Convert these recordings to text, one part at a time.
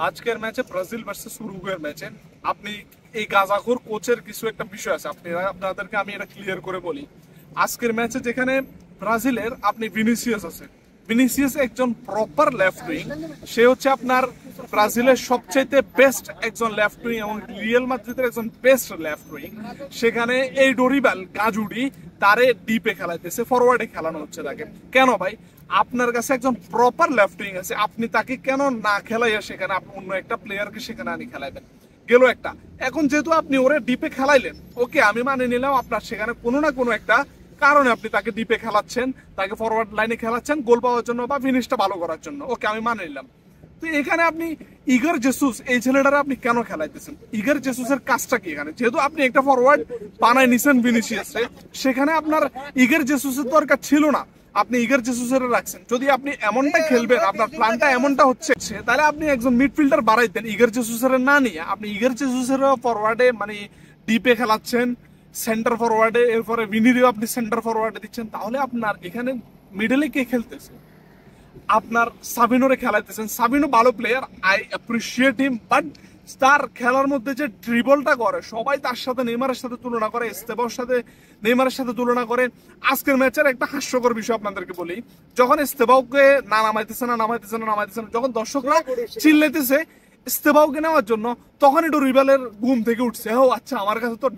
আজকের ম্যাচে Brazil versus উরুগুয়ের ম্যাচে আপনি এই গাজাখোর কোচের কিছু একটা বিষয় আছে, আপনাদেরকে আমি এটা ক্লিয়ার করে বলি। আজকের ম্যাচে যেখানে ব্রাজিলের আপনি ভিনিসিয়াস আছে, ভিনিসিয়াস একজন প্রপার লেফট উইং, সে হচ্ছে আপনার ব্রাজিলের সবচাইতে বেস্ট একজন লেফট উইং এবং রিয়াল মাদ্রিদের একজন বেস্ট লেফট উইং। সেখানে এই ডোরিবাল গাজুডি তারে ডিপে খেলাইতেছে, ফরওয়ার্ডে খেলানো হচ্ছে তাকে। কেন ভাই? আপনার কাছে একজন প্রপার লেফট উইং আছে, আপনি তাকে কেন না খেলাইয়া সেখানে আপনি অন্য একটা প্লেয়ারকে সেখানে আনি খেলাইবেন? গেল একটা। এখন যেহেতু আপনি ওরে ডিপে খেলাইলেন, ওকে আমি মানে নিলাম আপনার সেখানে কোনো না কোনো একটা কারণে আপনি তাকে ডিপে খেলাচ্ছেন, তাকে ফরওয়ার্ড লাইনে খেলাচ্ছেন গোল পাওয়ার জন্য বা ফিনিশটা ভালো করার জন্য, ওকে আমি মানে নিলাম। তো এখানে আপনি ইগার জেসুস এই ছেলেটারা আপনি কেন খেলাইতেছেন? ইগার জেসুসের কাজটা কি এখানে? যেহেতু আপনি একটা ফরওয়ার্ড বানাই নিছেন ভিনিসিয়াসে, সেখানে আপনার ইগার জেসুসের দরকার ছিল না, আপনি ইগার জেসুসের রাখছেন। যদি আপনি এমনটা খেলবেন, আপনার প্ল্যানটা এমনটা হচ্ছে, তাহলে আপনি একজন মিডফিল্ডার বাড়াইতেন ইগার জেসুসের না নিয়ে। আপনি ইগার জেসুসের ফরওয়ার্ডে মানে ডিপে খেলাচ্ছেন, সেন্টার ফরওয়ার্ডে, এরপরে ভিনিরিও আপনি সেন্টার ফরওয়ার্ডে দিচ্ছেন। তাহলে আপনার এখানে মিডলে কে খেলতেছে? আপনার সাবিনোরে খেলাইতেছেন। সাবিনো ভালো player, I appreciate him, but তার খেলার মধ্যে যে ড্রিবলটা করে সবাই তার সাথে নেইমারের সাথে তুলনা করে, এস্তেবাওর সাথে নেইমারের সাথে তুলনা করে। আজকের ম্যাচের একটা হাস্যকর বিষয় আপনাদেরকে বলি, যখন এস্তেবাওকে নামাইতেছে না, যখন দর্শকরা চিল্লাইতেছে এস্তেবাওকে নেওয়ার জন্য, তখন একটু রিবেলের ঘুম থেকে উঠছে, ও আচ্ছা আমার কাছে তো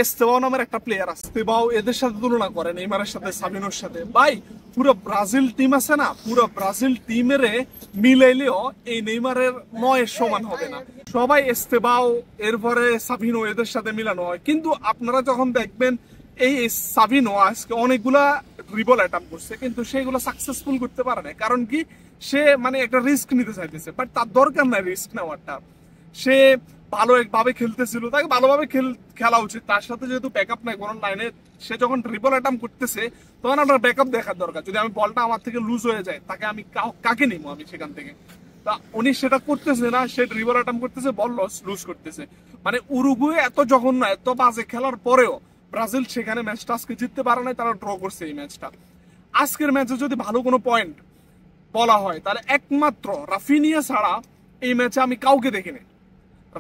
এস্তেবাও নামের একটা প্লেয়ার আছে। এস্তেবাও এদের সাথে তুলনা করে, নেইমারের সাথে, সাবিনোর সাথে। ভাই পুরো ব্রাজিল টিম আছে না, পুরো ব্রাজিল টিমের মিলাইলেও এই নেইমারের 9 সমান হবে না। সবাই এস্তেবাও এরপরে সাবিনো এদের সাথে মিলানো হয়, কিন্তু আপনারা যখন দেখবেন এই সাবিনো আজকে অনেকগুলা ড্রিবল অ্যাটাম্প করছে, কিন্তু সেগুলো সাকসেসফুল করতে পারে না। কারণ কি? সে মানে একটা রিস্ক নিতে চাইতেছে, বাট তার দরকার নাই রিস্ক নেওয়ারটা। সে ভালোভাবে খেলতেছিল, তাকে ভালোভাবে খেলা উচিত। তার সাথে যেহেতু ব্যাকআপ নাই কোনো লাইনে, সে যখন ড্রিবল অ্যাটাম্প করতেছে তখন আপনার ব্যাকআপ দেখার দরকার। যদি আমি বলটা আমার থেকে লুজ হয়ে যায়, তাকে আমি কাকে নিবো আমি সেখান থেকে? তা উনি সেটা করতেছে না, সে ড্রিবল অ্যাটাম্প করতেছে, বল লুজ করতেছে। মানে উরুগুয়ে এত জঘন্য, এত বাজে খেলার পরেও ব্রাজিল সেখানে ম্যাচটা আজকে জিততে পারে নাই, তারা ড্র করছে এই ম্যাচটা। আজকের ম্যাচে যদি ভালো কোনো পয়েন্ট বলা হয়, তাহলে একমাত্র রাফিনিয়া ছাড়া এই ম্যাচে আমি কাউকে দেখিনি।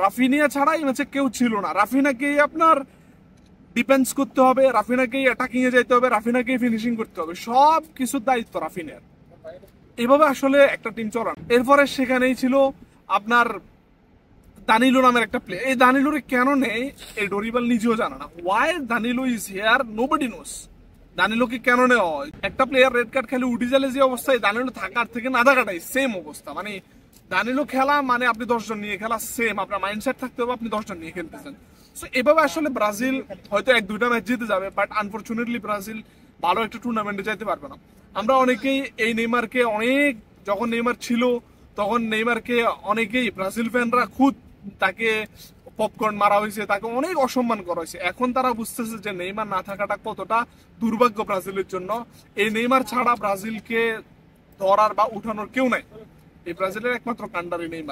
রাফিনিয়া ছাড়া এই ম্যাচে কেউ ছিল না। রাফিনাকেই আপনার ডিফেন্স করতে হবে, রাফিনাকেই অ্যাটাকিং এ যেতে হবে, রাফিনাকেই ফিনিশিং করতে হবে, সব কিছুর দায়িত্ব রাফিনার। এভাবে আসলে একটা টিম চলান। এরপরে সেখানেই ছিল আপনার দানিলো নামের একটা প্লেয়ার। এই দানিলোরে কেন নেই এই ডোরিবাল নিজেও জানে না। Why Danilo is here nobody knows. দানিলোকে কেন নেওয়া হয়? একটা প্লেয়ার রেড কার্ড খেলে উঠে গেলে যে অবস্থায়, দানিলো থাকার থেকে না থাকাটাই সেম অবস্থা। মানে দানিলো খেলা মানে আপনি 10 জন নিয়ে খেলা, সেম। আপনার মাইন্ডসেট থাকতে হবে আপনি 10 জন নিয়ে খেলতেছেন। সো এভাবে আসলে ব্রাজিল হয়তো 1-2টা ম্যাচ জিতে যাবে, বাট আনফরচুনেটলি ব্রাজিল ভালো একটা টুর্নামেন্টে যাইতে পারবে না। আমরা অনেকেই এই নেইমারকে যখন নেইমার ছিল তখন নেইমারকে অনেকেই ব্রাজিল ফ্যানরা খুদ তাকে পপকর্ন মারা হয়েছে, তাকে অনেক অসম্মান করা হয়েছে। এখন তারা বুঝতেছে যে নেইমার না থাকাটা কতটা দুর্ভাগ্য ব্রাজিলের জন্য। এই নেইমার ছাড়া ব্রাজিলকে ধরার বা উঠানোর কেউ নাই। এই ব্রাজিলের একমাত্র কান্ডারি নেইমার।